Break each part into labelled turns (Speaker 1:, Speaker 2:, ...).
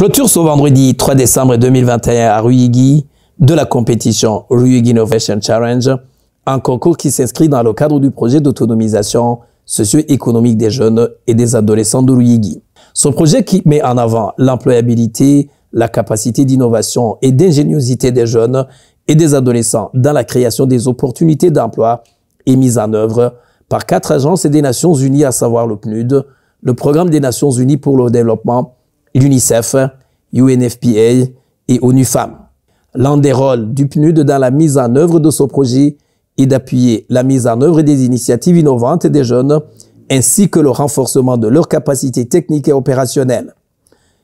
Speaker 1: Clôture ce vendredi 3 décembre 2021 à Ruyigi de la compétition Ruyigi Innovation Challenge, un concours qui s'inscrit dans le cadre du projet d'autonomisation socio-économique des jeunes et des adolescents de Ruyigi. Ce projet qui met en avant l'employabilité, la capacité d'innovation et d'ingéniosité des jeunes et des adolescents dans la création des opportunités d'emploi est mis en œuvre par 4 agences des Nations Unies, à savoir le PNUD, le Programme des Nations Unies pour le développement, l'UNICEF, UNFPA et ONU Femmes. L'un des rôles du PNUD dans la mise en œuvre de ce projet est d'appuyer la mise en œuvre des initiatives innovantes des jeunes ainsi que le renforcement de leurs capacités techniques et opérationnelles.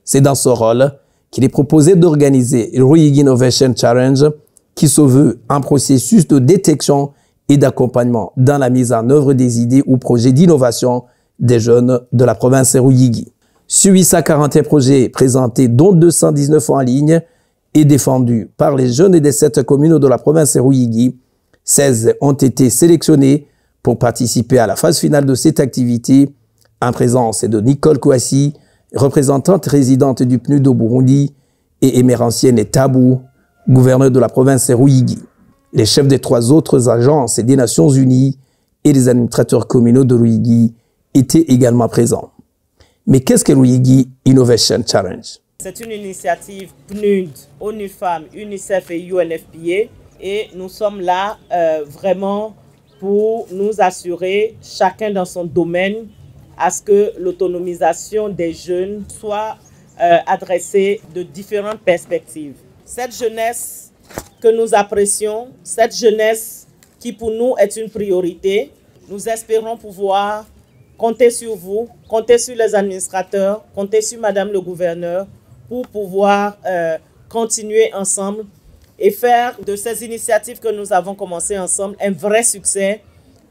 Speaker 1: C'est dans ce rôle qu'il est proposé d'organiser le Ruyigi Innovation Challenge qui se veut un processus de détection et d'accompagnement dans la mise en œuvre des idées ou projets d'innovation des jeunes de la province de Ruyigi. Sur 841 projets présentés, dont 219 en ligne et défendus par les jeunes des 7 communes de la province de Ruyigi, 16 ont été sélectionnés pour participer à la phase finale de cette activité en présence de Nicole Kouassi, représentante résidente du PNUD au Burundi, et Emerantienne Tabou, gouverneur de la province de Ruyigi. Les chefs des 3 autres agences des Nations Unies et les administrateurs communaux de Ruyigi étaient également présents. Mais qu'est-ce que Ruyigi Innovation Challenge?
Speaker 2: C'est une initiative PNUD, ONU Femmes, UNICEF et UNFPA, et nous sommes là vraiment pour nous assurer, chacun dans son domaine, à ce que l'autonomisation des jeunes soit adressée de différentes perspectives. Cette jeunesse que nous apprécions, cette jeunesse qui pour nous est une priorité, nous espérons pouvoir compter sur vous, compter sur les administrateurs, compter sur Madame le gouverneur pour pouvoir continuer ensemble et faire de ces initiatives que nous avons commencées ensemble un vrai succès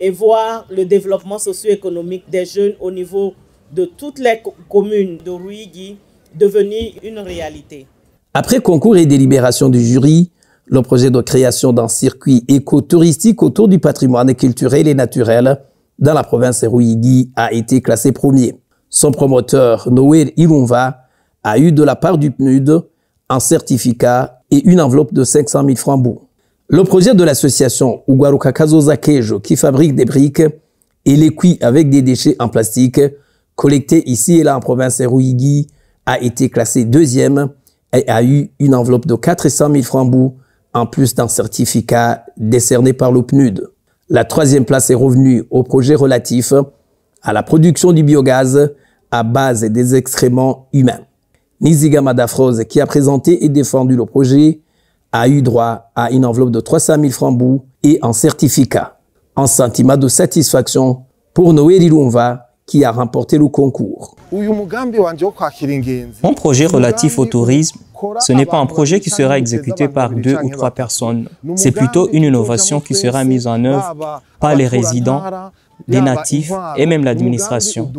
Speaker 2: et voir le développement socio-économique des jeunes au niveau de toutes les communes de Ruyigi devenir une réalité.
Speaker 1: Après concours et délibération du jury, le projet de création d'un circuit écotouristique autour du patrimoine culturel et naturel dans la province de Ruyigi a été classé premier. Son promoteur, Noël Ilunva, a eu de la part du PNUD un certificat et une enveloppe de 500 000 francs bourg. Le projet de l'association Ugaruka Kazoza Kejo, qui fabrique des briques et les cuit avec des déchets en plastique, collectés ici et là en province de Ruyigi, a été classé deuxième et a eu une enveloppe de 400 000 francs bourg, en plus d'un certificat décerné par le PNUD. La 3e place est revenue au projet relatif à la production du biogaz à base des excréments humains. Niziga Madafrose, qui a présenté et défendu le projet, a eu droit à une enveloppe de 300 000 francs bourg et un certificat. Un sentiment de satisfaction pour Noël Ilunva, qui a remporté le concours.
Speaker 3: Mon projet relatif au tourisme, ce n'est pas un projet qui sera exécuté par 2 ou 3 personnes. C'est plutôt une innovation qui sera mise en œuvre par les résidents, les natifs et même l'administration.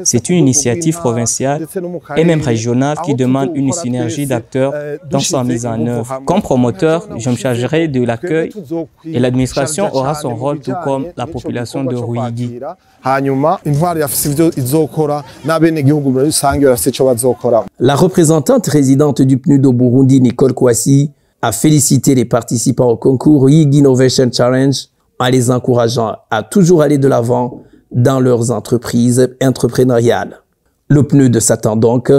Speaker 3: C'est une initiative provinciale et même régionale qui demande une synergie d'acteurs dans sa mise en œuvre. Comme promoteur, je me chargerai de l'accueil et l'administration aura son rôle tout comme la population de Ruyigi.
Speaker 1: La représentante résidente du PNUD au Burundi, Nicole Kouassi, a félicité les participants au concours Ruyigi Innovation Challenge en les encourageant à toujours aller de l'avant dans leurs entreprises entrepreneuriales. Le PNUD s'attend donc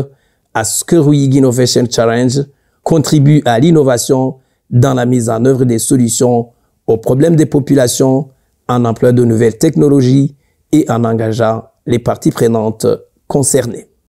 Speaker 1: à ce que Ruyigi Innovation Challenge contribue à l'innovation dans la mise en œuvre des solutions aux problèmes des populations, en employant de nouvelles technologies et en engageant les parties prenantes concernées.